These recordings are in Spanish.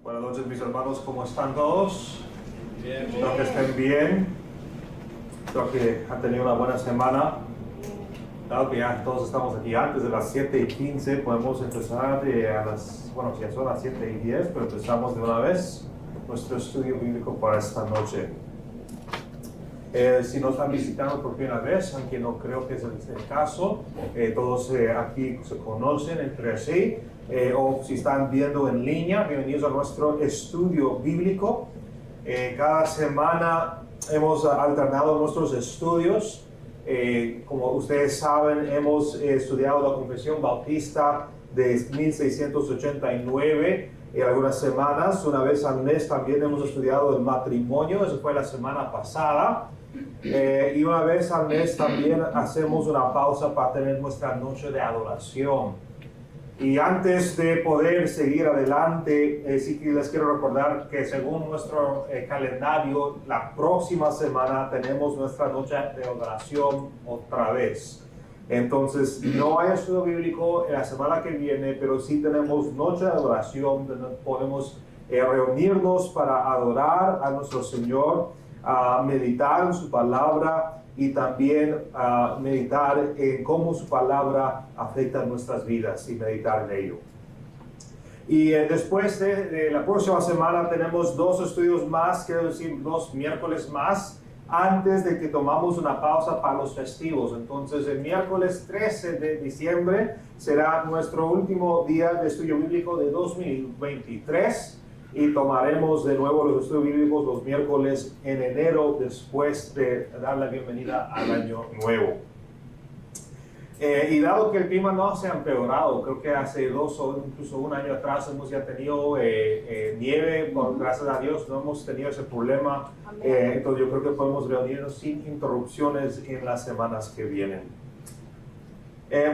Buenas noches, mis hermanos, ¿cómo están todos? Bien. Espero que estén bien. Espero que han tenido una buena semana. Claro que ya todos estamos aquí antes de las 7:15. Podemos empezar si ya son las 7:10, pero empezamos de una vez nuestro estudio bíblico para esta noche. Si nos están visitando por primera vez, aunque no creo que es el caso, todos aquí se conocen entre sí, o si están viendo en línea, bienvenidos a nuestro estudio bíblico. Cada semana hemos alternado nuestros estudios. Como ustedes saben, hemos estudiado la Confesión Bautista de 1689 algunas semanas. Una vez al mes también hemos estudiado el matrimonio, eso fue la semana pasada. Y una vez al mes también hacemos una pausa para tener nuestra noche de adoración. Y antes de poder seguir adelante, sí que les quiero recordar que según nuestro calendario, la próxima semana tenemos nuestra noche de adoración otra vez. Entonces, no hay estudio bíblico en la semana que viene, pero sí tenemos noche de adoración, donde podemos reunirnos para adorar a nuestro Señor, a meditar en su palabra y también a meditar en cómo su palabra afecta nuestras vidas y meditar en ello. Y después de la próxima semana tenemos 2 estudios más, quiero decir 2 miércoles más, antes de que tomamos una pausa para los festivos. Entonces el miércoles 13 de diciembre será nuestro último día de estudio bíblico de 2023 y tomaremos de nuevo los estudios bíblicos los miércoles en enero, después de dar la bienvenida al año nuevo. Y dado que el clima no se ha empeorado, creo que hace 2 o incluso un año atrás hemos ya tenido nieve, gracias a Dios no hemos tenido ese problema. Entonces yo creo que podemos reunirnos sin interrupciones en las semanas que vienen.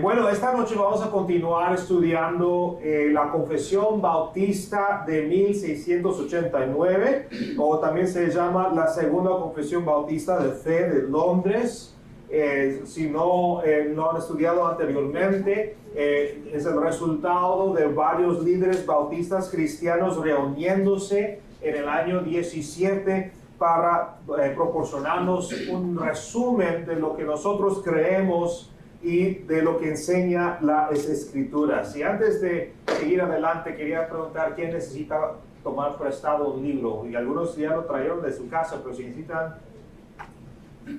Bueno, esta noche vamos a continuar estudiando la Confesión Bautista de 1689, o también se llama la Segunda Confesión Bautista de Fe de Londres. Si no han estudiado anteriormente, es el resultado de varios líderes bautistas cristianos reuniéndose en el año 17 para proporcionarnos un resumen de lo que nosotros creemos y de lo que enseña las Escrituras. Y antes de seguir adelante, quería preguntar quién necesita tomar prestado un libro. Y algunos ya lo trajeron de su casa, pero si necesitan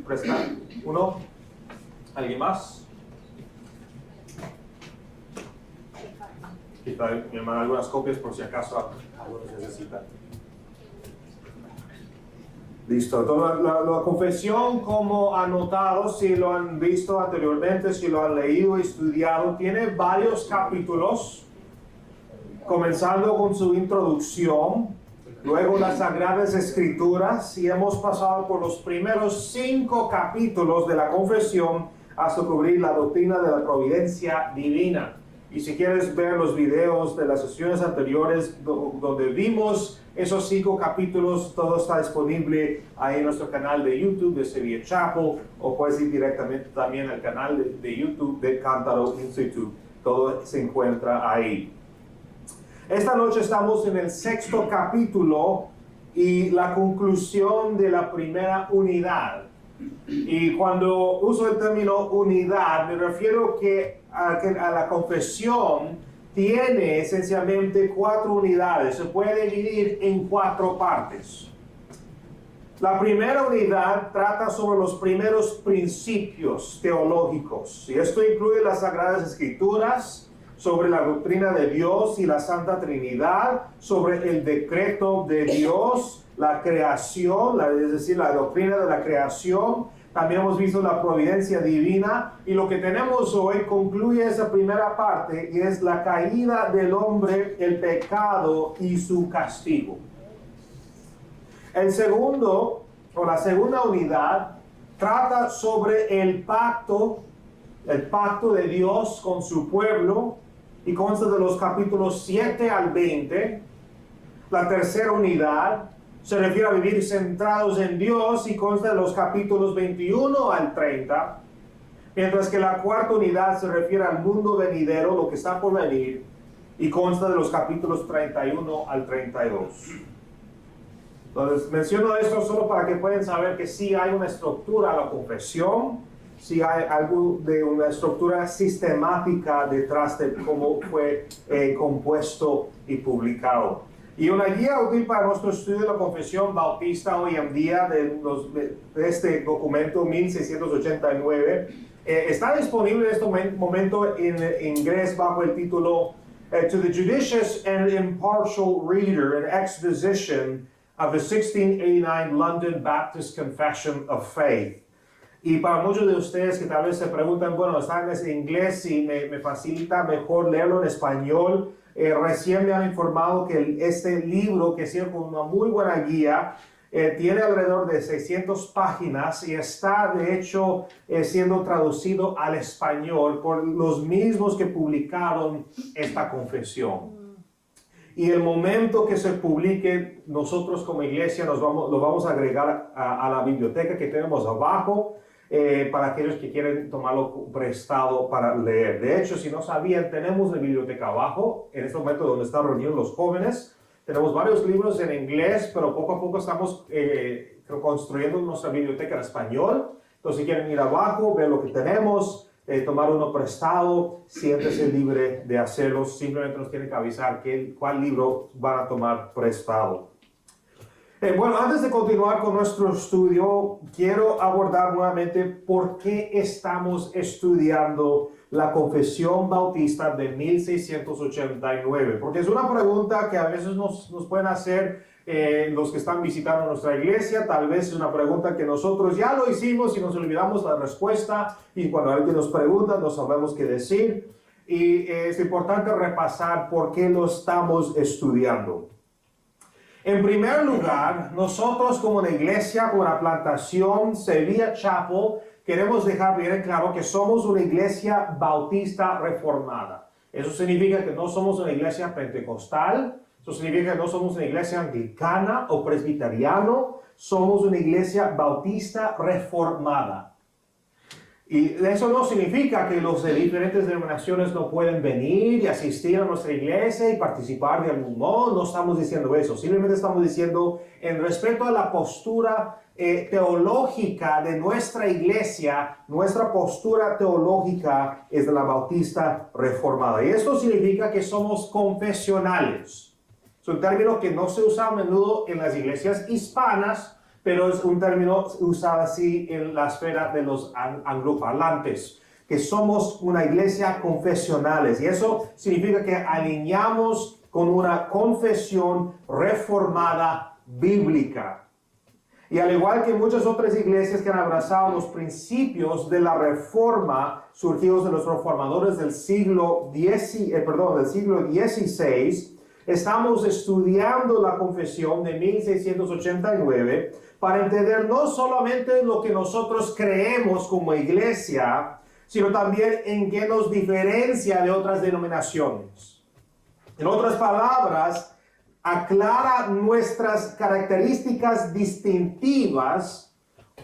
prestar uno. ¿Alguien más? Aquí trae mi hermana algunas copias por si acaso algunos necesitan. Listo. Entonces, la confesión, como anotado, si lo han visto anteriormente, si lo han leído y estudiado, tiene varios capítulos, comenzando con su introducción, luego las Sagradas Escrituras, y hemos pasado por los primeros 5 capítulos de la confesión hasta cubrir la doctrina de la providencia divina. Y si quieres ver los videos de las sesiones anteriores donde vimos esos 5 capítulos, todo está disponible ahí en nuestro canal de YouTube de Sevilla Chapel, o puedes ir directamente también al canal de YouTube de Cántaro Institute. Todo se encuentra ahí. Esta noche estamos en el 6º capítulo y la conclusión de la primera unidad. Y cuando uso el término unidad, me refiero a la confesión tiene esencialmente 4 unidades. Se puede dividir en 4 partes. La primera unidad trata sobre los primeros principios teológicos. Y esto incluye las Sagradas Escrituras, sobre la doctrina de Dios y la Santa Trinidad, sobre el decreto de Dios, la creación, es decir, la doctrina de la creación. También hemos visto la providencia divina, y lo que tenemos hoy concluye esa primera parte, y es la caída del hombre, el pecado y su castigo. La segunda unidad trata sobre el pacto de Dios con su pueblo, y consta de los capítulos 7 al 20. La tercera unidad se refiere a vivir centrados en Dios y consta de los capítulos 21 al 30, mientras que la cuarta unidad se refiere al mundo venidero, lo que está por venir, y consta de los capítulos 31 al 32. Entonces, menciono esto solo para que puedan saber que sí hay una estructura a la confesión, sí hay algo de una estructura sistemática detrás de cómo fue compuesto y publicado. Y una guía útil para nuestro estudio de la confesión bautista hoy en día de este documento 1689 está disponible en este momento en inglés bajo el título To the Judicious and Impartial Reader, an Exposition of the 1689 London Baptist Confession of Faith. Y para muchos de ustedes que tal vez se preguntan, bueno, está en inglés y me facilita mejor leerlo en español. Recién me han informado que este libro, que sirve como una muy buena guía, tiene alrededor de 600 páginas y está de hecho siendo traducido al español por los mismos que publicaron esta confesión. Y el momento que se publique, nosotros como iglesia lo vamos a agregar a la biblioteca que tenemos abajo para aquellos que quieren tomarlo prestado para leer. De hecho, si no sabían, tenemos la biblioteca abajo, en este momento donde están reunidos los jóvenes. Tenemos varios libros en inglés, pero poco a poco estamos construyendo nuestra biblioteca en español. Entonces, si quieren ir abajo, ver lo que tenemos, tomar uno prestado, siéntese libre de hacerlo. Simplemente nos tienen que avisar cuál libro van a tomar prestado. Bueno, antes de continuar con nuestro estudio, quiero abordar nuevamente por qué estamos estudiando la Confesión Bautista de 1689. Porque es una pregunta que a veces nos pueden hacer los que están visitando nuestra iglesia. Tal vez es una pregunta que nosotros ya lo hicimos y nos olvidamos la respuesta. Y cuando alguien nos pregunta, no sabemos qué decir. Y es importante repasar por qué lo estamos estudiando. En primer lugar, nosotros como una iglesia, como la plantación Sevilla Chapel, queremos dejar bien claro que somos una iglesia bautista reformada. Eso significa que no somos una iglesia pentecostal, eso significa que no somos una iglesia anglicana o presbiteriana, somos una iglesia bautista reformada. Y eso no significa que los de diferentes denominaciones no pueden venir y asistir a nuestra iglesia y participar de algún modo. No estamos diciendo eso. Simplemente estamos diciendo, en respeto a la postura teológica de nuestra iglesia, nuestra postura teológica es de la bautista reformada. Y esto significa que somos confesionales. Es un término que no se usa a menudo en las iglesias hispanas, pero es un término usado así en la esfera de los angloparlantes, que somos una iglesia confesionales. Y eso significa que alineamos con una confesión reformada bíblica. Y al igual que muchas otras iglesias que han abrazado los principios de la reforma surgidos de los reformadores del siglo XVI, estamos estudiando la confesión de 1689 para entender no solamente lo que nosotros creemos como iglesia, sino también en qué nos diferencia de otras denominaciones. En otras palabras, aclara nuestras características distintivas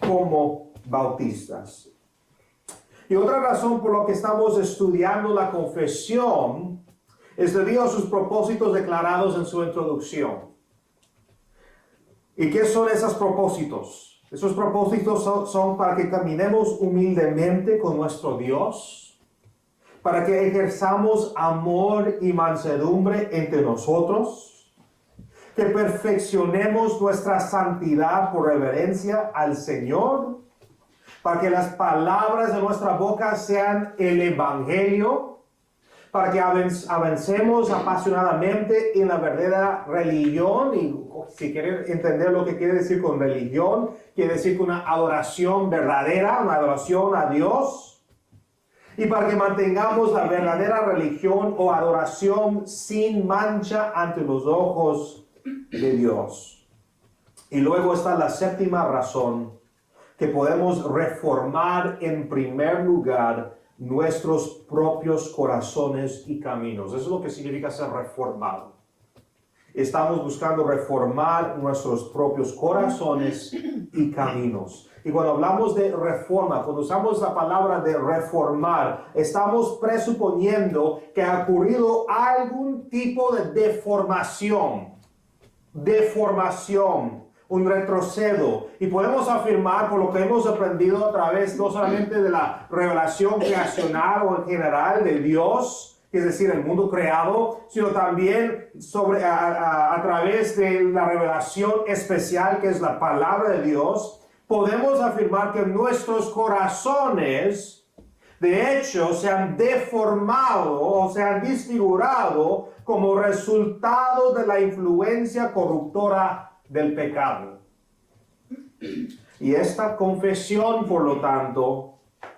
como bautistas. Y otra razón por la que estamos estudiando la confesión es debido a sus propósitos declarados en su introducción. ¿Y qué son esos propósitos? Esos propósitos son para que caminemos humildemente con nuestro Dios, para que ejerzamos amor y mansedumbre entre nosotros, que perfeccionemos nuestra santidad por reverencia al Señor, para que las palabras de nuestra boca sean el Evangelio, para que avancemos apasionadamente en la verdadera religión. Y si quieren entender lo que quiere decir con religión, quiere decir que una adoración verdadera, una adoración a Dios. Y para que mantengamos la verdadera religión o adoración sin mancha ante los ojos de Dios. Y luego está la séptima razón, que podemos reformar en primer lugar nuestros propios corazones y caminos. Eso es lo que significa ser reformado. Estamos buscando reformar nuestros propios corazones y caminos. Y cuando hablamos de reforma, cuando usamos la palabra de reformar, estamos presuponiendo que ha ocurrido algún tipo de deformación, un retroceso. Y podemos afirmar, por lo que hemos aprendido a través no solamente de la revelación creacional o en general de Dios, es decir, el mundo creado, sino también a través de la revelación especial que es la palabra de Dios, podemos afirmar que nuestros corazones, de hecho, se han deformado o se han desfigurado como resultado de la influencia corruptora del pecado. Y esta confesión, por lo tanto,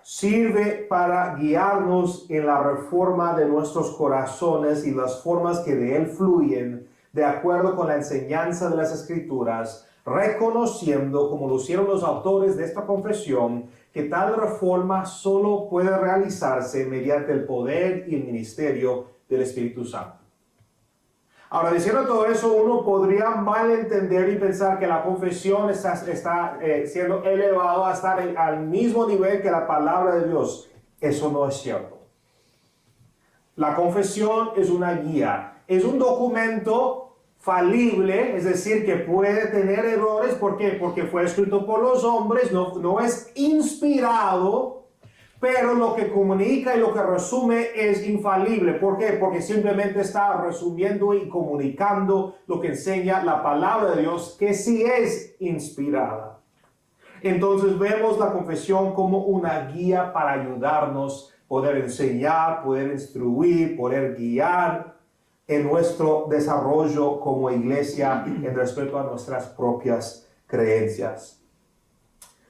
sirve para guiarnos en la reforma de nuestros corazones y las formas que de él fluyen, de acuerdo con la enseñanza de las Escrituras, reconociendo, como lo hicieron los autores de esta confesión, que tal reforma solo puede realizarse mediante el poder y el ministerio del Espíritu Santo. Ahora, diciendo todo eso, uno podría malentender y pensar que la confesión está siendo elevado a estar al mismo nivel que la palabra de Dios. Eso no es cierto. La confesión es una guía, es un documento falible, es decir, que puede tener errores. ¿Por qué? Porque fue escrito por los hombres, no es inspirado, pero lo que comunica y lo que resume es infalible. ¿Por qué? Porque simplemente está resumiendo y comunicando lo que enseña la palabra de Dios, que sí es inspirada. Entonces vemos la confesión como una guía para ayudarnos, poder enseñar, poder instruir, poder guiar en nuestro desarrollo como iglesia en respecto a nuestras propias creencias.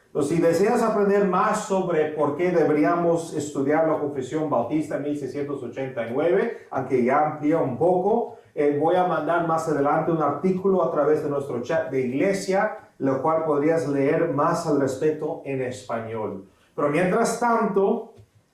Entonces, si deseas aprender más sobre por qué deberíamos estudiar la Confesión Bautista 1689, aunque ya amplía un poco, voy a mandar más adelante un artículo a través de nuestro chat de iglesia, lo cual podrías leer más al respecto en español. Pero mientras tanto,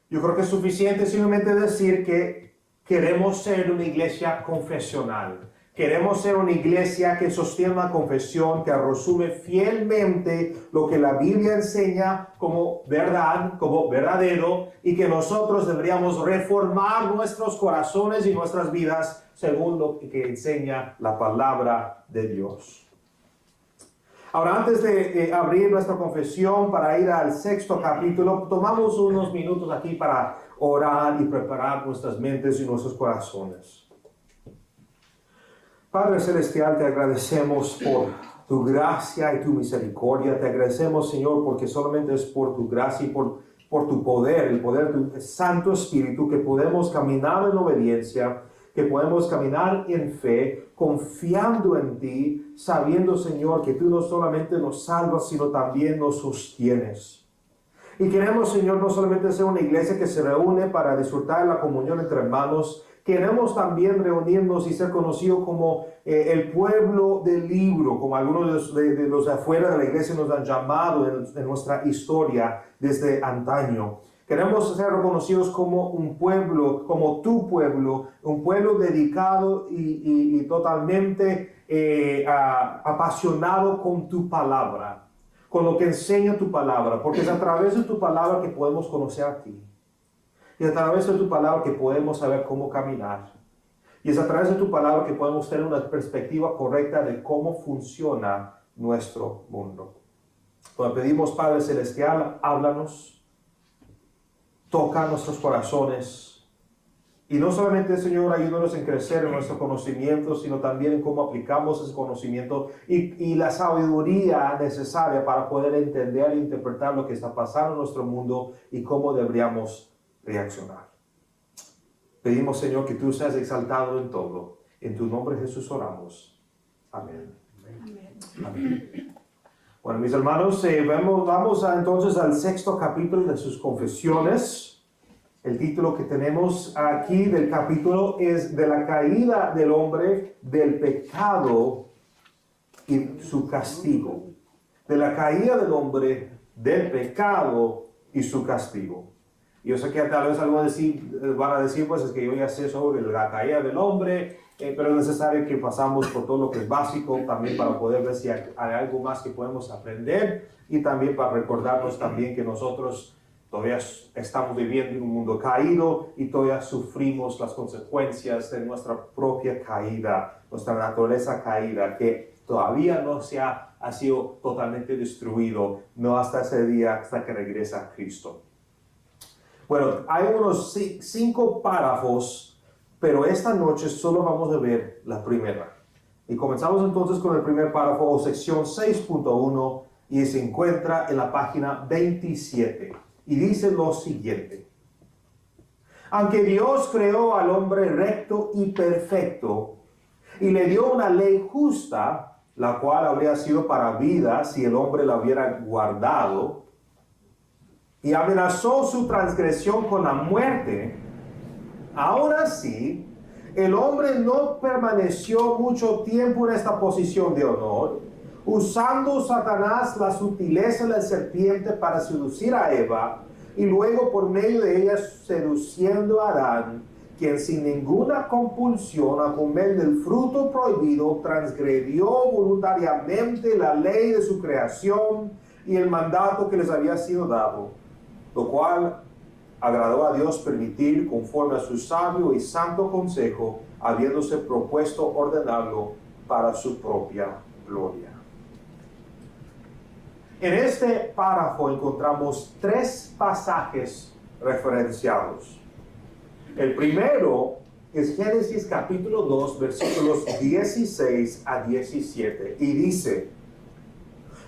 yo creo que es suficiente simplemente decir que queremos ser una iglesia confesional. Queremos ser una iglesia que sostiene la confesión, que resume fielmente lo que la Biblia enseña como verdad, como verdadero, y que nosotros deberíamos reformar nuestros corazones y nuestras vidas según lo que enseña la palabra de Dios. Ahora, antes de abrir nuestra confesión para ir al 6º capítulo, tomamos unos minutos aquí para orar y preparar nuestras mentes y nuestros corazones. Padre Celestial, te agradecemos por tu gracia y tu misericordia. Te agradecemos, Señor, porque solamente es por tu gracia y por tu poder, el poder de tu Santo Espíritu, que podemos caminar en obediencia, que podemos caminar en fe, confiando en ti, sabiendo, Señor, que tú no solamente nos salvas, sino también nos sostienes. Y queremos, Señor, no solamente ser una iglesia que se reúne para disfrutar la comunión entre hermanos. Queremos también reunirnos y ser conocidos como el pueblo del libro, como algunos de los de afuera de la iglesia nos han llamado en nuestra historia desde antaño. Queremos ser reconocidos como un pueblo, como tu pueblo, un pueblo dedicado y totalmente apasionado con tu palabra, con lo que enseña tu palabra, porque es a través de tu palabra que podemos conocer a ti. Y a través de tu palabra que podemos saber cómo caminar. Y es a través de tu palabra que podemos tener una perspectiva correcta de cómo funciona nuestro mundo. Cuando pedimos, Padre Celestial, háblanos, toca nuestros corazones. Y no solamente, Señor, ayúdanos en crecer en nuestro conocimiento, sino también en cómo aplicamos ese conocimiento y la sabiduría necesaria para poder entender e interpretar lo que está pasando en nuestro mundo y cómo deberíamos reaccionar. Pedimos, Señor, que tú seas exaltado en todo. En tu nombre, Jesús, oramos. Amén. Amén. Bueno, mis hermanos, vamos entonces al 6º capítulo de sus confesiones. El título que tenemos aquí del capítulo es de la caída del hombre, del pecado y su castigo. De la caída del hombre, del pecado y su castigo. Yo sé que tal vez algunos van a decir, pues es que yo ya sé sobre la caída del hombre, pero es necesario que pasamos por todo lo que es básico también para poder ver si hay algo más que podemos aprender y también para recordarnos también que nosotros todavía estamos viviendo en un mundo caído y todavía sufrimos las consecuencias de nuestra propia caída, nuestra naturaleza caída, que todavía no ha sido totalmente destruido, no hasta ese día, hasta que regresa Cristo. Bueno, hay unos 5 párrafos, pero esta noche solo vamos a ver la primera. Y comenzamos entonces con el primer párrafo o sección 6.1 y se encuentra en la página 27. Y dice lo siguiente: aunque Dios creó al hombre recto y perfecto y le dio una ley justa, la cual habría sido para vida si el hombre la hubiera guardado, y amenazó su transgresión con la muerte, aún así, el hombre no permaneció mucho tiempo en esta posición de honor, usando Satanás la sutileza de la serpiente para seducir a Eva, y luego por medio de ella seduciendo a Adán, quien sin ninguna compulsión a comer del fruto prohibido transgredió voluntariamente la ley de su creación y el mandato que les había sido dado, lo cual agradó a Dios permitir conforme a su sabio y santo consejo, habiéndose propuesto ordenarlo para su propia gloria. En este párrafo encontramos 3 pasajes referenciados. El primero es Génesis capítulo 2, versículos 16 a 17, y dice: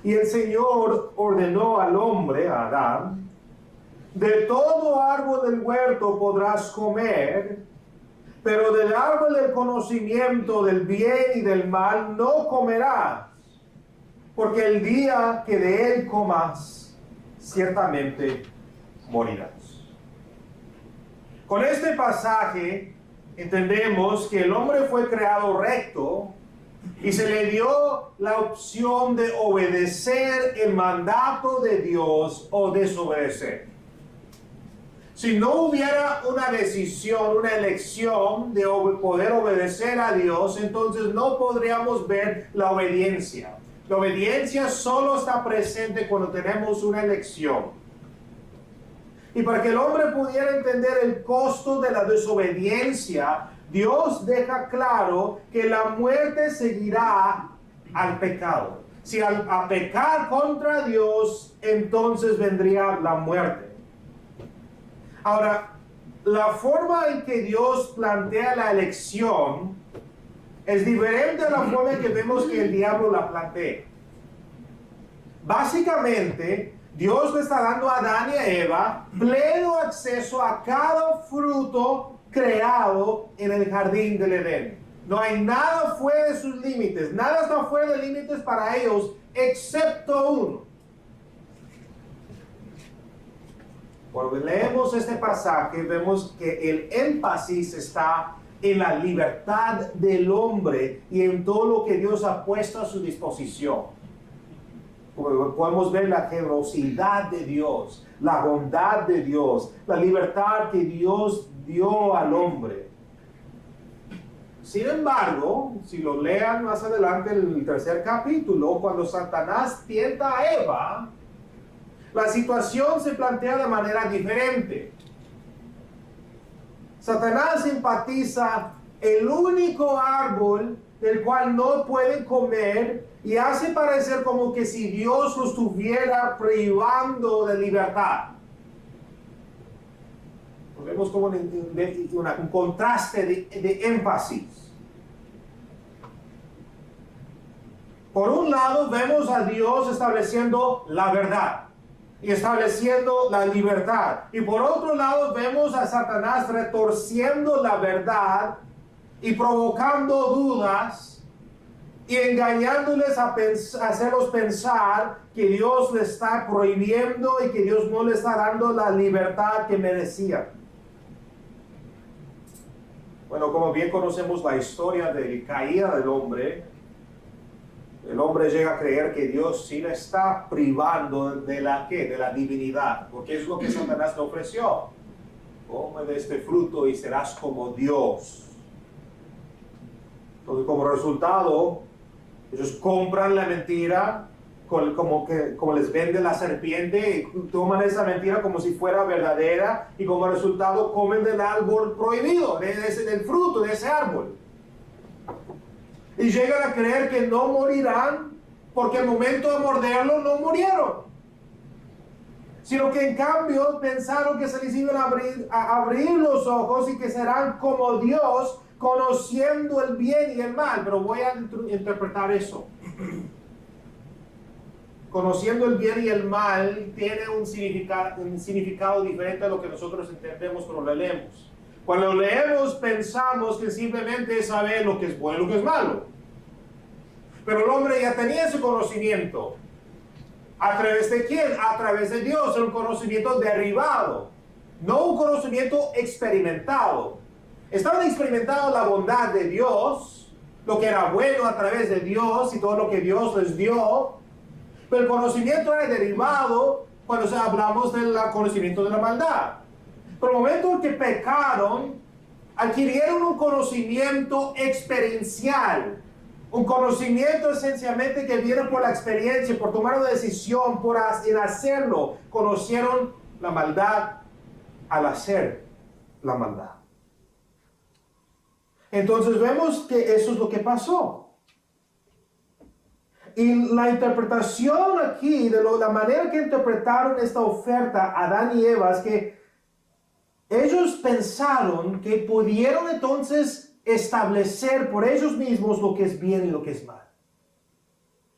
y el Señor ordenó al hombre, a Adán: de todo árbol del huerto podrás comer, pero del árbol del conocimiento del bien y del mal no comerás, porque el día que de él comas, ciertamente morirás. Con este pasaje entendemos que el hombre fue creado recto y se le dio la opción de obedecer el mandato de Dios o desobedecer. Si no hubiera una decisión, una elección de poder obedecer a Dios, entonces no podríamos ver la obediencia. La obediencia solo está presente cuando tenemos una elección. Y para que el hombre pudiera entender el costo de la desobediencia, Dios deja claro que la muerte seguirá al pecado. Si a pecar contra Dios, entonces vendría la muerte. Ahora, la forma en que Dios plantea la elección es diferente a la forma en que vemos que el diablo la plantea. Básicamente, Dios le está dando a Adán y a Eva pleno acceso a cada fruto creado en el jardín del Edén. No hay nada fuera de sus límites, nada está fuera de límites para ellos, excepto uno. Cuando leemos este pasaje, vemos que el énfasis está en la libertad del hombre y en todo lo que Dios ha puesto a su disposición. Podemos ver la generosidad de Dios, la bondad de Dios, la libertad que Dios dio al hombre. Sin embargo, si lo lean más adelante en el 3er capítulo, cuando Satanás tienta a Eva, la situación se plantea de manera diferente. Satanás enfatiza el único árbol del cual no pueden comer y hace parecer como que si Dios los estuviera privando de libertad. Vemos como un contraste de énfasis. Por un lado vemos a Dios estableciendo la verdad y estableciendo la libertad. Y por otro lado vemos a Satanás retorciendo la verdad y provocando dudas y engañándoles a hacerlos pensar que Dios le está prohibiendo y que Dios no le está dando la libertad que merecía. Bueno, como bien conocemos la historia de la caída del hombre, el hombre llega a creer que Dios sí le está privando de la divinidad, porque es lo que Satanás le ofreció. come de este fruto y serás como Dios. Entonces, como resultado, ellos compran la mentira, como les vende la serpiente, y toman esa mentira como si fuera verdadera, y como resultado comen del árbol prohibido, del fruto de ese árbol. Y llegan a creer que no morirán, porque al momento de morderlo no murieron, sino que en cambio pensaron que se les iban a abrir los ojos y que serán como Dios, conociendo el bien y el mal. Pero voy a interpretar eso. Conociendo el bien y el mal tiene un significado diferente a lo que nosotros entendemos cuando lo leemos. Cuando lo leemos pensamos que simplemente es saber lo que es bueno y lo que es malo. Pero el hombre ya tenía ese conocimiento. ¿A través de quién? A través de Dios. Es un conocimiento derivado, no un conocimiento experimentado. Estaban experimentando la bondad de Dios, lo que era bueno a través de Dios y todo lo que Dios les dio. Pero el conocimiento era derivado cuando hablamos del conocimiento de la maldad. Pero el momento en que pecaron, adquirieron un conocimiento experiencial. Un conocimiento esencialmente que viene por la experiencia, por tomar una decisión, en hacerlo. Conocieron la maldad al hacer la maldad. Entonces vemos que eso es lo que pasó. Y la interpretación aquí, la manera que interpretaron esta oferta Adán y Eva, es que ellos pensaron que pudieron entonces establecer por ellos mismos lo que es bien y lo que es mal.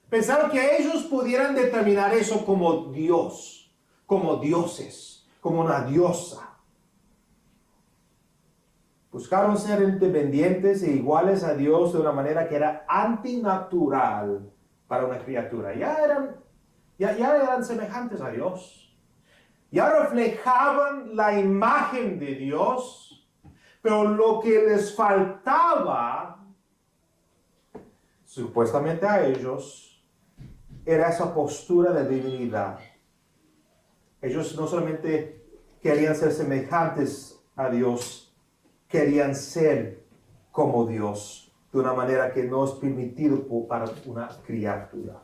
Pensaron que ellos pudieran determinar eso como Dios, como dioses, como una diosa. Buscaron ser independientes e iguales a Dios de una manera que era antinatural para una criatura. Ya eran semejantes a Dios. Ya reflejaban la imagen de Dios. Pero lo que les faltaba, supuestamente a ellos, era esa postura de divinidad. Ellos no solamente querían ser semejantes a Dios, querían ser como Dios, de una manera que no es permitido para una criatura.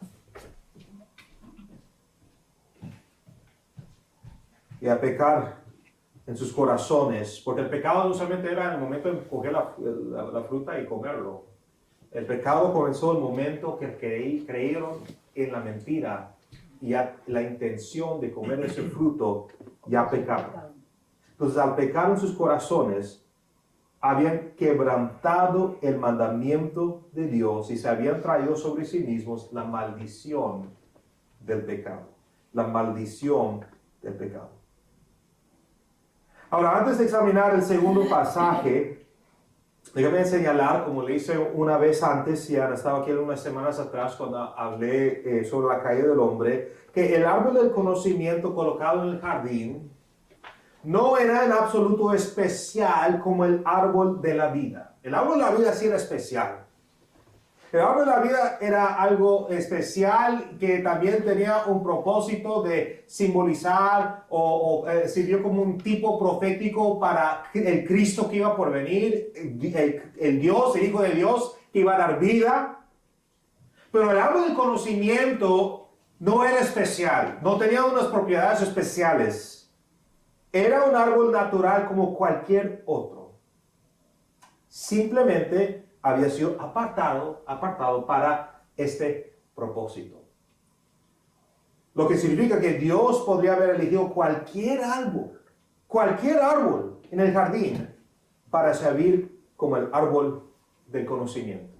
Y a pecar en sus corazones, porque el pecado no solamente era en el momento de coger la fruta y comerlo. El pecado comenzó en el momento que creyeron en la mentira y la intención de comer ese fruto, ya pecaron. Entonces, al pecar en sus corazones, habían quebrantado el mandamiento de Dios y se habían traído sobre sí mismos la maldición del pecado. La maldición del pecado. Ahora, antes de examinar el segundo pasaje, déjame señalar, como le hice una vez antes, ya estaba aquí unas semanas atrás cuando hablé sobre la caída del hombre, que el árbol del conocimiento colocado en el jardín no era en absoluto especial como el árbol de la vida. El árbol de la vida sí era especial. El árbol de la vida era algo especial que también tenía un propósito de simbolizar o sirvió como un tipo profético para el Cristo que iba por venir, el Dios, el Hijo de Dios que iba a dar vida. Pero el árbol del conocimiento no era especial, no tenía unas propiedades especiales. Era un árbol natural como cualquier otro. Simplemente había sido apartado para este propósito. Lo que significa que Dios podría haber elegido cualquier árbol en el jardín para servir como el árbol del conocimiento.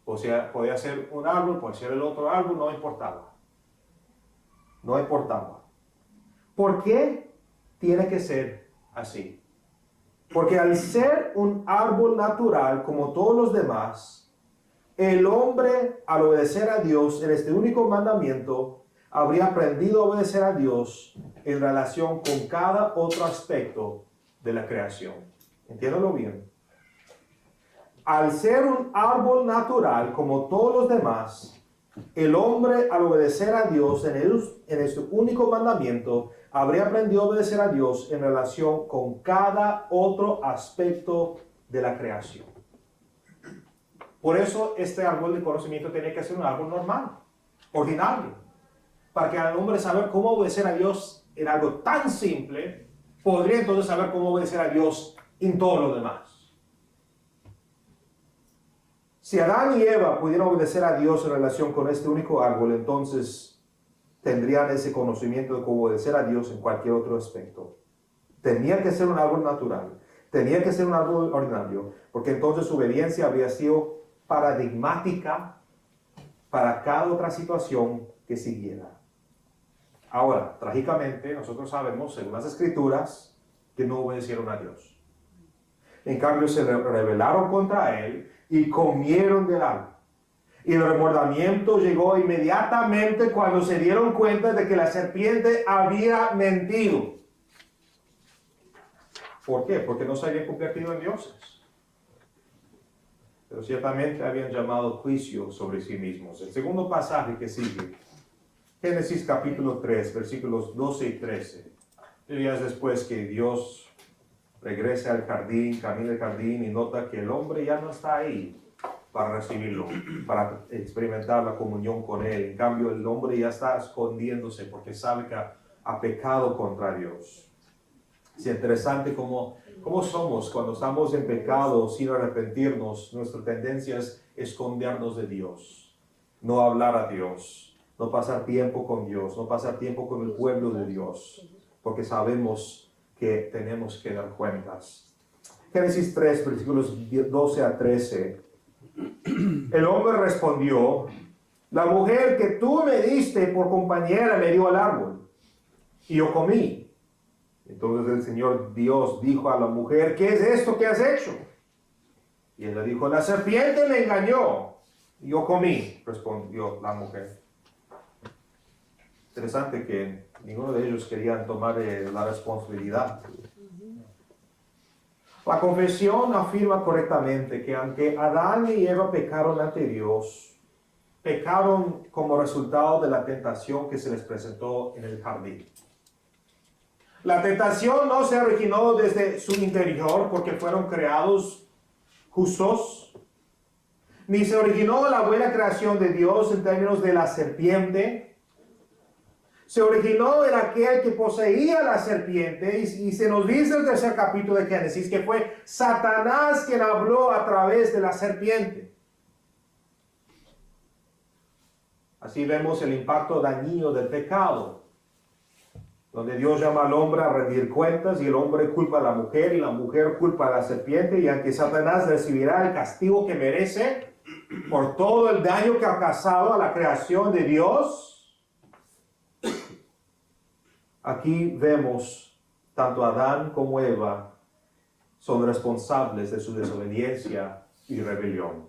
O sea, podía ser un árbol, podía ser el otro árbol, no importaba. No importaba. ¿Por qué tiene que ser así? Porque al ser un árbol natural como todos los demás, el hombre al obedecer a Dios en este único mandamiento habría aprendido a obedecer a Dios en relación con cada otro aspecto de la creación. Entiéndalo bien. Al ser un árbol natural como todos los demás, el hombre al obedecer a Dios en este único mandamiento habría aprendido a obedecer a Dios en relación con cada otro aspecto de la creación. Por eso este árbol de conocimiento tiene que ser un árbol normal, ordinario, para que al hombre saber cómo obedecer a Dios en algo tan simple, podría entonces saber cómo obedecer a Dios en todo lo demás. Si Adán y Eva pudieran obedecer a Dios en relación con este único árbol, entonces tendrían ese conocimiento de cómo obedecer a Dios en cualquier otro aspecto. Tenía que ser un árbol natural, tenía que ser un árbol ordinario, porque entonces su obediencia habría sido paradigmática para cada otra situación que siguiera. Ahora, trágicamente, nosotros sabemos, según las Escrituras, que no obedecieron a Dios. En cambio, se rebelaron contra Él y comieron del árbol. Y el remordimiento llegó inmediatamente cuando se dieron cuenta de que la serpiente había mentido. ¿Por qué? Porque no se habían convertido en dioses. Pero ciertamente habían llamado juicio sobre sí mismos. El segundo pasaje que sigue, Génesis capítulo 3, versículos 12 y 13. Días después que Dios regresa al jardín, camina al jardín y nota que el hombre ya no está ahí para recibirlo, para experimentar la comunión con Él. En cambio, el hombre ya está escondiéndose porque sabe que ha pecado contra Dios. Es interesante cómo somos cuando estamos en pecado sin arrepentirnos. Nuestra tendencia es escondernos de Dios, no hablar a Dios, no pasar tiempo con Dios, no pasar tiempo con el pueblo de Dios, porque sabemos que tenemos que dar cuentas. Génesis 3, versículos 12 a 13. El hombre respondió: la mujer que tú me diste por compañera me dio al árbol, y yo comí. Entonces el Señor Dios dijo a la mujer: ¿qué es esto que has hecho? Y ella dijo: la serpiente me engañó, y yo comí, respondió la mujer. Interesante que ninguno de ellos querían tomar la responsabilidad. La confesión afirma correctamente que aunque Adán y Eva pecaron ante Dios, pecaron como resultado de la tentación que se les presentó en el jardín. La tentación no se originó desde su interior porque fueron creados justos, ni se originó la buena creación de Dios en términos de la serpiente. Se originó en aquel que poseía la serpiente, y se nos dice en el tercer capítulo de Génesis que fue Satanás quien habló a través de la serpiente. Así vemos el impacto dañino del pecado, donde Dios llama al hombre a rendir cuentas, y el hombre culpa a la mujer y la mujer culpa a la serpiente, y aunque Satanás recibirá el castigo que merece por todo el daño que ha causado a la creación de Dios, aquí vemos tanto Adán como Eva son responsables de su desobediencia y rebelión.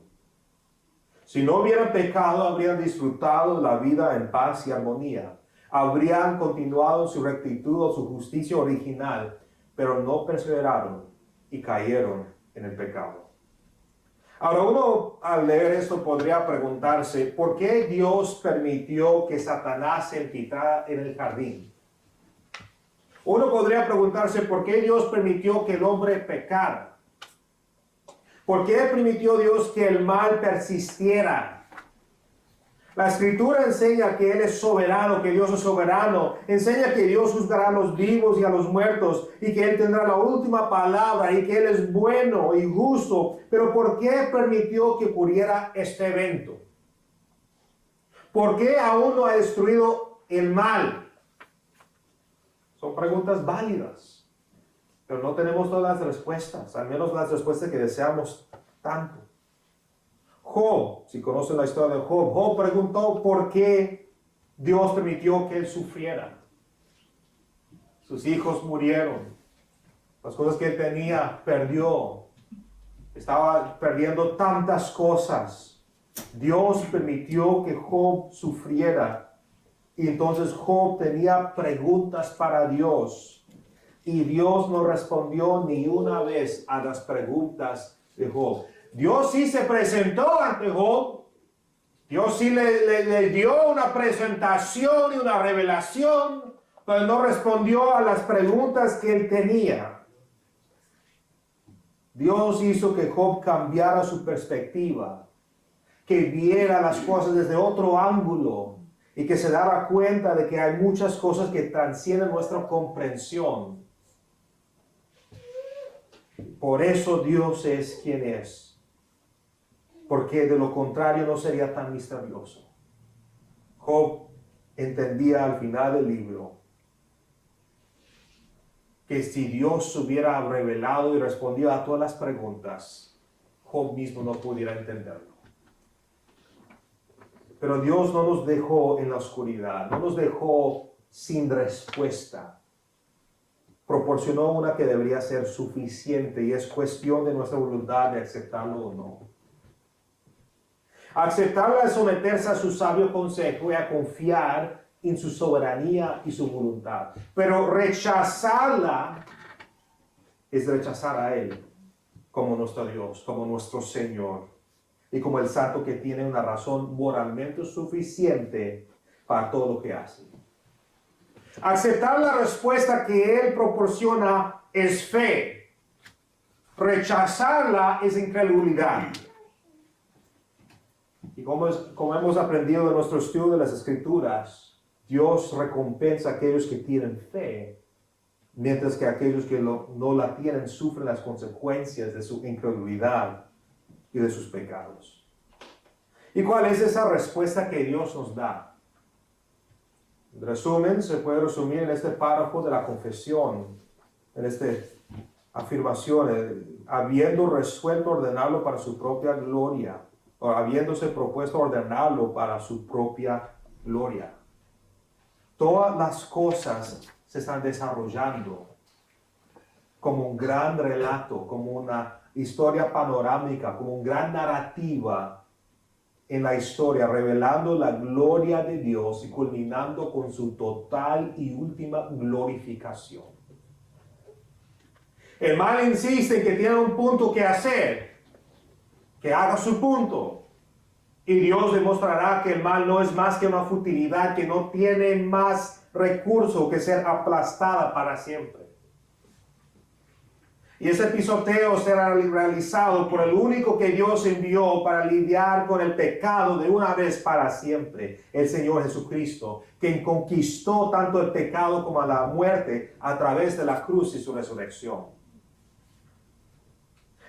Si no hubieran pecado, habrían disfrutado la vida en paz y armonía. Habrían continuado su rectitud o su justicia original, pero no perseveraron y cayeron en el pecado. Ahora, uno al leer esto podría preguntarse, ¿por qué Dios permitió que Satanás se infiltrara en el jardín? Uno podría preguntarse, ¿por qué Dios permitió que el hombre pecara? ¿Por qué permitió Dios que el mal persistiera? La Escritura enseña que Él es soberano, que Dios es soberano. Enseña que Dios juzgará a los vivos y a los muertos, y que Él tendrá la última palabra, y que Él es bueno y justo. Pero ¿por qué permitió que ocurriera este evento? ¿Por qué aún no ha destruido el mal? Son preguntas válidas, pero no tenemos todas las respuestas, al menos las respuestas que deseamos tanto. Job, si conocen la historia de Job, Job preguntó por qué Dios permitió que él sufriera. Sus hijos murieron, las cosas que él tenía perdió, estaba perdiendo tantas cosas. Dios permitió que Job sufriera. Y entonces Job tenía preguntas para Dios, y Dios no respondió ni una vez a las preguntas de Job. Dios sí se presentó ante Job, Dios sí le dio una presentación y una revelación, pero no respondió a las preguntas que él tenía. Dios hizo que Job cambiara su perspectiva, que viera las cosas desde otro ángulo y que se dara cuenta de que hay muchas cosas que trascienden nuestra comprensión. Por eso Dios es quien es, porque de lo contrario no sería tan misterioso. Job entendía al final del libro que si Dios hubiera revelado y respondido a todas las preguntas, Job mismo no pudiera entenderlo. Pero Dios no nos dejó en la oscuridad, no nos dejó sin respuesta. Proporcionó una que debería ser suficiente y es cuestión de nuestra voluntad de aceptarlo o no. Aceptarla es someterse a su sabio consejo y a confiar en su soberanía y su voluntad. Pero rechazarla es rechazar a Él como nuestro Dios, como nuestro Señor y como el santo que tiene una razón moralmente suficiente para todo lo que hace. Aceptar la respuesta que Él proporciona es fe. Rechazarla es incredulidad. Y como hemos aprendido de nuestro estudio de las Escrituras, Dios recompensa a aquellos que tienen fe, mientras que aquellos que no la tienen sufren las consecuencias de su incredulidad y de sus pecados. ¿Y cuál es esa respuesta que Dios nos da? En resumen, se puede resumir en este párrafo de la confesión, en esta afirmación, habiendo resuelto ordenarlo para su propia gloria, o habiéndose propuesto ordenarlo para su propia gloria. Todas las cosas se están desarrollando como un gran relato, como una historia panorámica, como una gran narrativa en la historia, revelando la gloria de Dios y culminando con su total y última glorificación. El mal insiste en que tiene un punto que hacer, que haga su punto. Y Dios demostrará que el mal no es más que una futilidad, que no tiene más recurso que ser aplastada para siempre. Y ese pisoteo será realizado por el único que Dios envió para lidiar con el pecado de una vez para siempre, el Señor Jesucristo, quien conquistó tanto el pecado como la muerte a través de la cruz y su resurrección.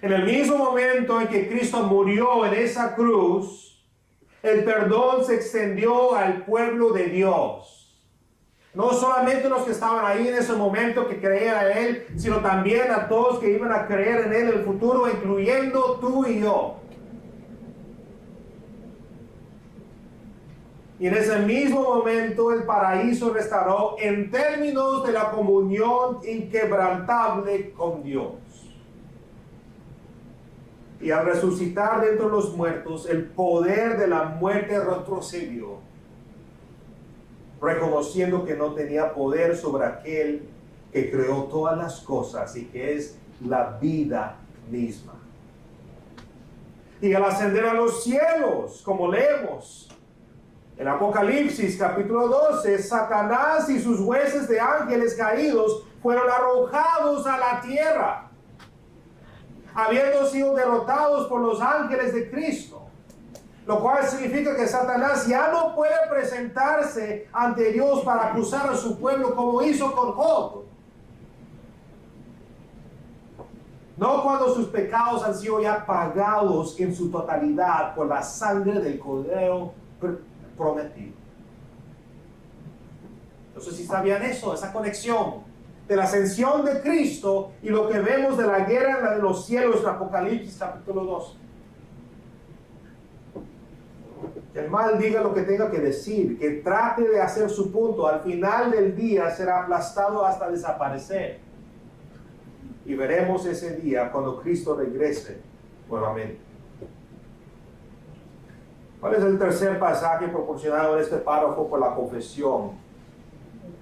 En el mismo momento en que Cristo murió en esa cruz, el perdón se extendió al pueblo de Dios. No solamente los que estaban ahí en ese momento que creían en Él, sino también a todos que iban a creer en Él en el futuro, incluyendo tú y yo. Y en ese mismo momento el paraíso restauró en términos de la comunión inquebrantable con Dios. Y al resucitar de entre los muertos, el poder de la muerte retrocedió, reconociendo que no tenía poder sobre aquel que creó todas las cosas y que es la vida misma. Y al ascender a los cielos, como leemos en Apocalipsis capítulo 12, Satanás y sus huestes de ángeles caídos fueron arrojados a la tierra, habiendo sido derrotados por los ángeles de Cristo, lo cual significa que Satanás ya no puede presentarse ante Dios para acusar a su pueblo como hizo con Job. No cuando sus pecados han sido ya pagados en su totalidad por la sangre del Cordero prometido. No sé si sabían eso, esa conexión de la ascensión de Cristo y lo que vemos de la guerra en los cielos en Apocalipsis capítulo 2. Que el mal diga lo que tenga que decir, que trate de hacer su punto, al final del día será aplastado hasta desaparecer. Y veremos ese día cuando Cristo regrese nuevamente. ¿Cuál es el tercer pasaje proporcionado en este párrafo por la confesión?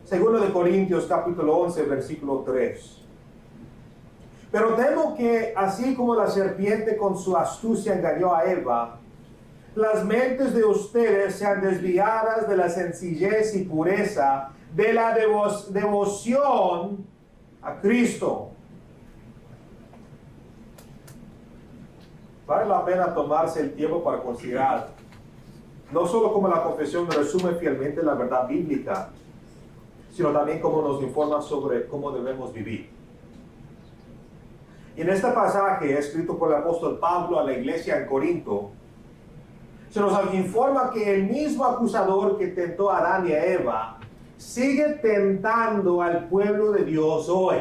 Segundo de Corintios capítulo 11, versículo 3. Pero temo que, así como la serpiente con su astucia engañó a Eva, las mentes de ustedes sean desviadas de la sencillez y pureza de la devoción a Cristo. Vale la pena tomarse el tiempo para considerar, no solo cómo la confesión resume fielmente la verdad bíblica, sino también cómo nos informa sobre cómo debemos vivir. Y en este pasaje, escrito por el apóstol Pablo a la iglesia en Corinto, se nos informa que el mismo acusador que tentó a Adán y a Eva sigue tentando al pueblo de Dios hoy.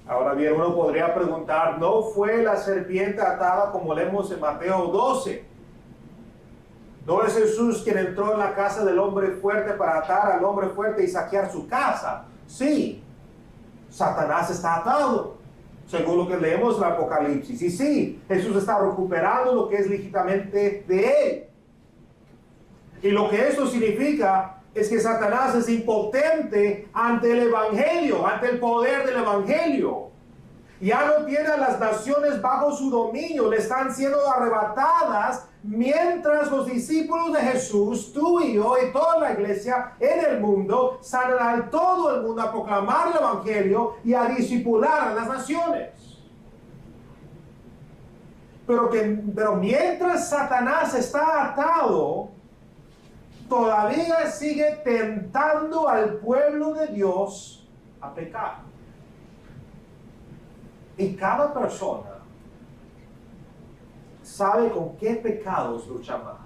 Ahora bien, uno podría preguntar, ¿no fue la serpiente atada como leemos en Mateo 12? ¿No es Jesús quien entró en la casa del hombre fuerte para atar al hombre fuerte y saquear su casa? Sí, Satanás está atado, según lo que leemos en el Apocalipsis. Y sí, Jesús está recuperando lo que es legítimamente de él. Y lo que esto significa es que Satanás es impotente ante el Evangelio, ante el poder del Evangelio. Ya no tiene a las naciones bajo su dominio, le están siendo arrebatadas mientras los discípulos de Jesús, tú y yo y toda la iglesia en el mundo, salen a todo el mundo a proclamar el Evangelio y a discipular a las naciones. Pero mientras Satanás está atado, todavía sigue tentando al pueblo de Dios a pecar. Y cada persona sabe con qué pecados lucha más.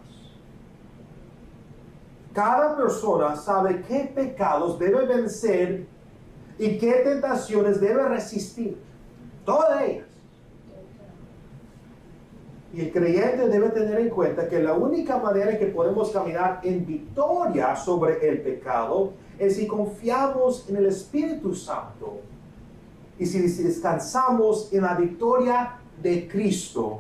Cada persona sabe qué pecados debe vencer y qué tentaciones debe resistir. Todas ellas. Y el creyente debe tener en cuenta que la única manera en que podemos caminar en victoria sobre el pecado es si confiamos en el Espíritu Santo y si descansamos en la victoria de Cristo.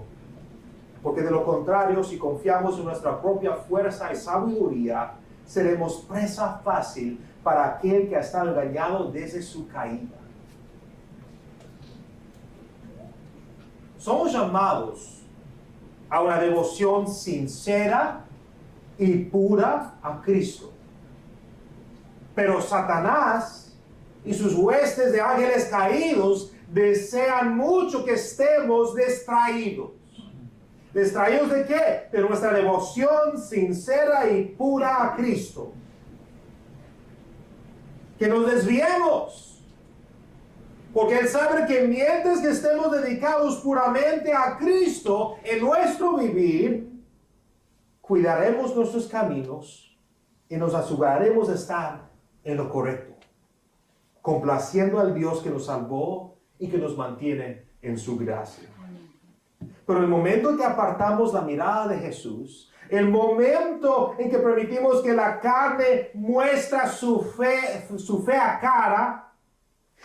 Porque de lo contrario, si confiamos en nuestra propia fuerza y sabiduría, seremos presa fácil para aquel que ha estado engañado desde su caída. Somos llamados a una devoción sincera y pura a Cristo. Pero Satanás y sus huestes de ángeles caídos desean mucho que estemos distraídos. ¿Distraídos de qué? De nuestra devoción sincera y pura a Cristo. Que nos desviemos. Porque Él sabe que mientras que estemos dedicados puramente a Cristo en nuestro vivir, cuidaremos nuestros caminos y nos aseguraremos de estar en lo correcto, complaciendo al Dios que nos salvó y que nos mantiene en su gracia. Pero el momento en que apartamos la mirada de Jesús, el momento en que permitimos que la carne muestra su fea cara,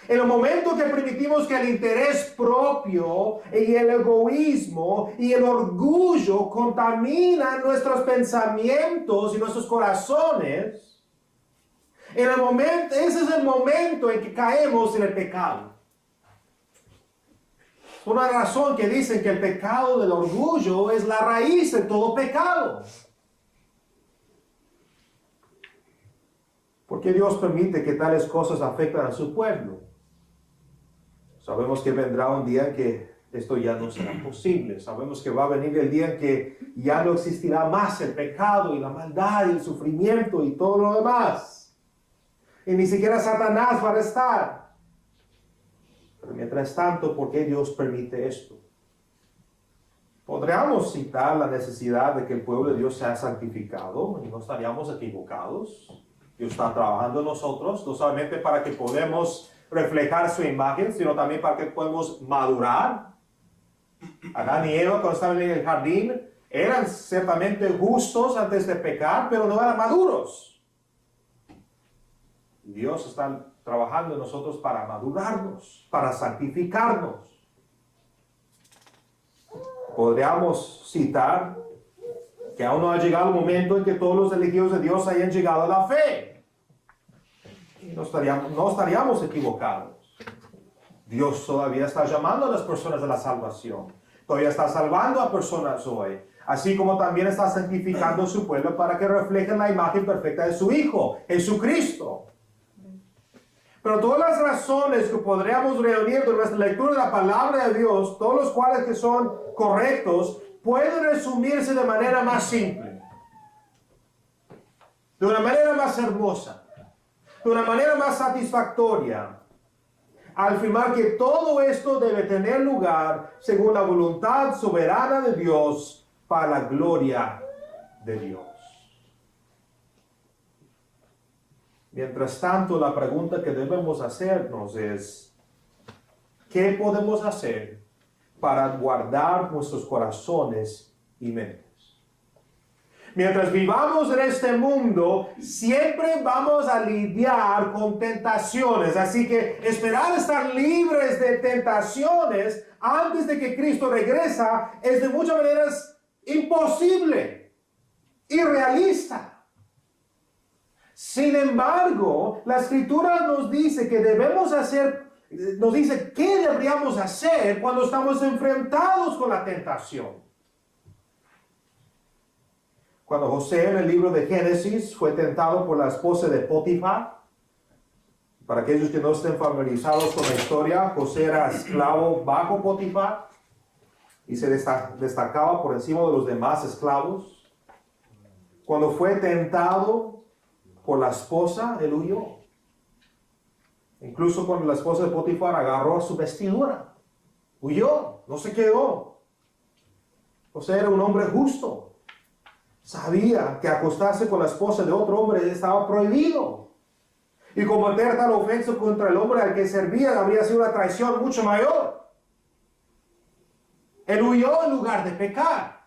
en el momento que permitimos que el interés propio y el egoísmo y el orgullo contaminan nuestros pensamientos y nuestros corazones, ese es el momento en que caemos en el pecado. Por una razón que dicen que el pecado del orgullo es la raíz de todo pecado. ¿Por qué Dios permite que tales cosas afecten a su pueblo? Sabemos que vendrá un día en que esto ya no será posible. Sabemos que va a venir el día en que ya no existirá más el pecado y la maldad y el sufrimiento y todo lo demás. Y ni siquiera Satanás va a estar. Pero mientras tanto, ¿por qué Dios permite esto? Podríamos citar la necesidad de que el pueblo de Dios sea santificado y no estaríamos equivocados. Dios está trabajando en nosotros, no solamente para que podamos reflejar su imagen, sino también para que podamos madurar. Adán y Eva, cuando estaban en el jardín, eran ciertamente justos antes de pecar, pero no eran maduros. Dios está trabajando en nosotros para madurarnos, para santificarnos. Podríamos citar que aún no ha llegado el momento en que todos los elegidos de Dios hayan llegado a la fe. Y no estaríamos equivocados. Dios todavía está llamando a las personas a la salvación. Todavía está salvando a personas hoy. así como también está santificando su pueblo para que reflejen la imagen perfecta de su Hijo, Jesucristo. Pero todas las razones que podríamos reunir de nuestra lectura de la palabra de Dios, todos los cuales que son correctos, pueden resumirse de manera más simple, de una manera más hermosa, de una manera más satisfactoria, al afirmar que todo esto debe tener lugar según la voluntad soberana de Dios para la gloria de Dios. Mientras tanto, la pregunta que debemos hacernos es, ¿qué podemos hacer para guardar nuestros corazones y mentes? Mientras vivamos en este mundo, siempre vamos a lidiar con tentaciones. Así que esperar estar libres de tentaciones antes de que Cristo regresa es de muchas maneras imposible, irrealista. Sin embargo, la Escritura nos dice que debemos hacer, nos dice qué deberíamos hacer cuando estamos enfrentados con la tentación. Cuando José en el libro de Génesis fue tentado por la esposa de Potifar, para aquellos que no estén familiarizados con la historia, José era esclavo bajo Potifar y se destacaba por encima de los demás esclavos. Cuando fue tentado por la esposa, él huyó. Incluso cuando la esposa de Potifar agarró su vestidura, huyó, no se quedó. José era un hombre justo. Sabía que acostarse con la esposa de otro hombre estaba prohibido. Y cometer tal ofensa contra el hombre al que servía habría sido una traición mucho mayor. Él huyó en lugar de pecar.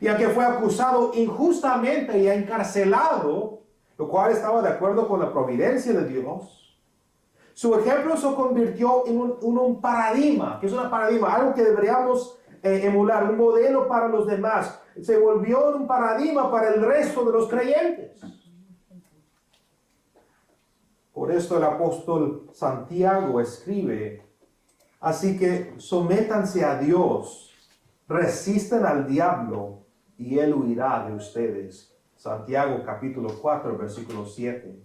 Y aunque fue acusado injustamente y encarcelado, lo cual estaba de acuerdo con la providencia de Dios, su ejemplo se convirtió en un paradigma. ¿Qué es un paradigma? Algo que deberíamos emular, un modelo para los demás. Se volvió en un paradigma para el resto de los creyentes. Por esto el apóstol Santiago escribe, así que sométanse a Dios, resistan al diablo y él huirá de ustedes. Santiago capítulo 4, versículo 7.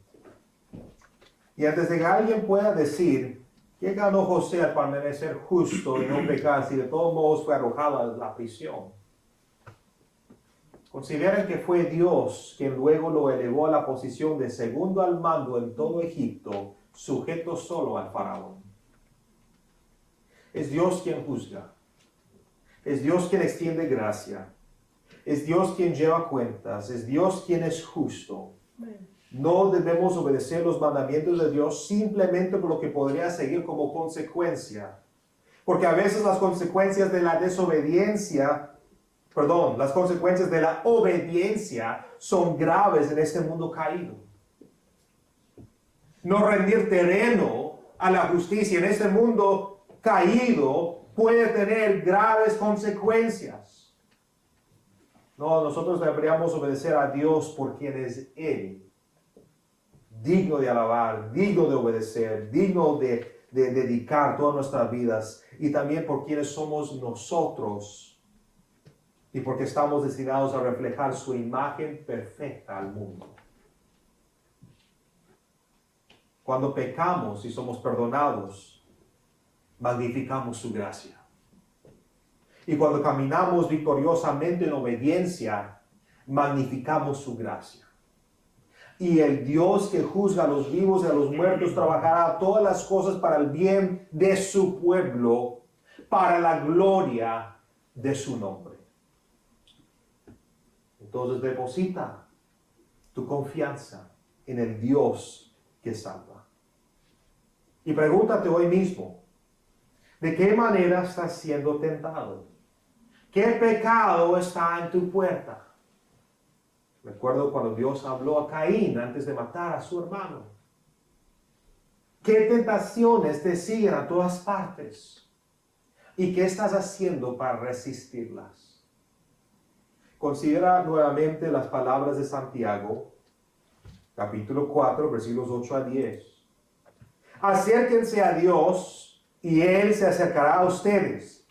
Y antes de que alguien pueda decir, ¿qué ganó José al permanecer justo y no pecar si de todos modos fue arrojado a la prisión? Consideren que fue Dios quien luego lo elevó a la posición de segundo al mando en todo Egipto, sujeto solo al faraón. Es Dios quien juzga. Es Dios quien extiende gracia. Es Dios quien lleva cuentas. Es Dios quien es justo. No debemos obedecer los mandamientos de Dios simplemente por lo que podría seguir como consecuencia. Porque a veces las consecuencias de la desobediencia, las consecuencias de la obediencia son graves en este mundo caído. No rendir terreno a la justicia en este mundo caído puede tener graves consecuencias. No, nosotros deberíamos obedecer a Dios por quien es Él. Digno de alabar, digno de obedecer, digno de dedicar todas nuestras vidas. Y también por quienes somos nosotros. Y porque estamos destinados a reflejar su imagen perfecta al mundo. Cuando pecamos y somos perdonados, magnificamos su gracia. Y cuando caminamos victoriosamente en obediencia, magnificamos su gracia. Y el Dios que juzga a los vivos y a los muertos trabajará todas las cosas para el bien de su pueblo, para la gloria de su nombre. Entonces deposita tu confianza en el Dios que salva. Y pregúntate hoy mismo, ¿de qué manera estás siendo tentado? ¿Qué pecado está en tu puerta? Recuerdo cuando Dios habló a Caín antes de matar a su hermano. ¿Qué tentaciones te siguen a todas partes? ¿Y qué estás haciendo para resistirlas? Considera nuevamente las palabras de Santiago, capítulo 4, versículos 8 a 10. Acérquense a Dios y Él se acercará a ustedes.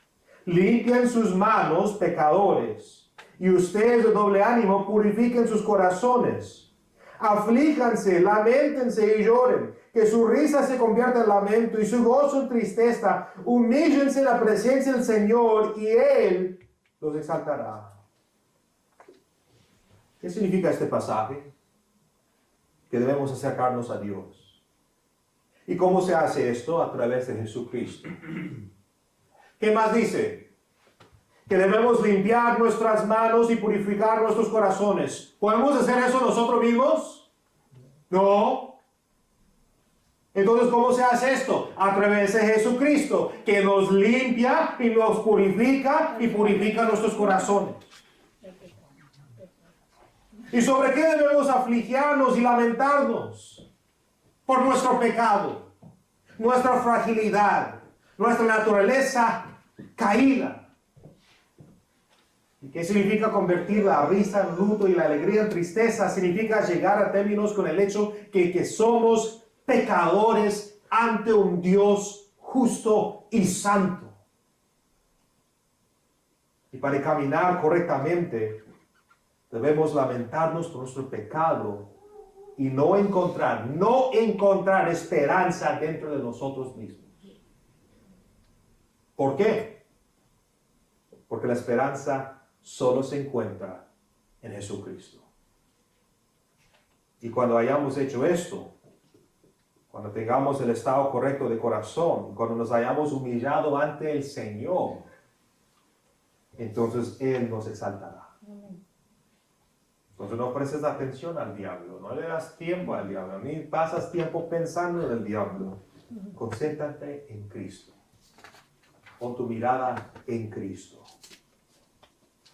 limpien sus manos, pecadores, y ustedes de doble ánimo purifiquen sus corazones. Aflíjanse, lamentense y lloren, que su risa se convierta en lamento y su gozo en tristeza. Humíllense en la presencia del Señor y Él los exaltará. ¿Qué significa este pasaje? Que debemos acercarnos a Dios. ¿Y cómo se hace esto? A través de Jesucristo. ¿Qué más dice? Que debemos limpiar nuestras manos y purificar nuestros corazones. ¿Podemos hacer eso nosotros mismos? No. Entonces, ¿cómo se hace esto? A través de Jesucristo, que nos limpia y nos purifica y purifica nuestros corazones. ¿Y sobre qué debemos afligirnos y lamentarnos? Por nuestro pecado, nuestra fragilidad, nuestra naturaleza caída. ¿Y qué significa convertir la risa en luto y la alegría en tristeza? Significa llegar a términos con el hecho que somos pecadores ante un Dios justo y santo. Y para caminar correctamente, debemos lamentarnos por nuestro pecado y no encontrar esperanza dentro de nosotros mismos. ¿Por qué? Porque la esperanza solo se encuentra en Jesucristo. Y cuando hayamos hecho esto, cuando tengamos el estado correcto de corazón, cuando nos hayamos humillado ante el Señor, entonces Él nos exaltará. Entonces no prestes atención al diablo, no le das tiempo al diablo, ni pasas tiempo pensando en el diablo. Concéntrate en Cristo. Pon tu mirada en Cristo.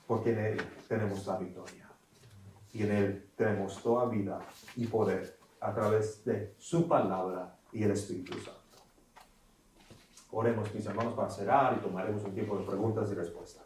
Porque en Él tenemos la victoria. Y en Él tenemos toda vida y poder a través de su palabra y el Espíritu Santo. Oremos, mis hermanos, para cerrar y tomaremos un tiempo de preguntas y respuestas.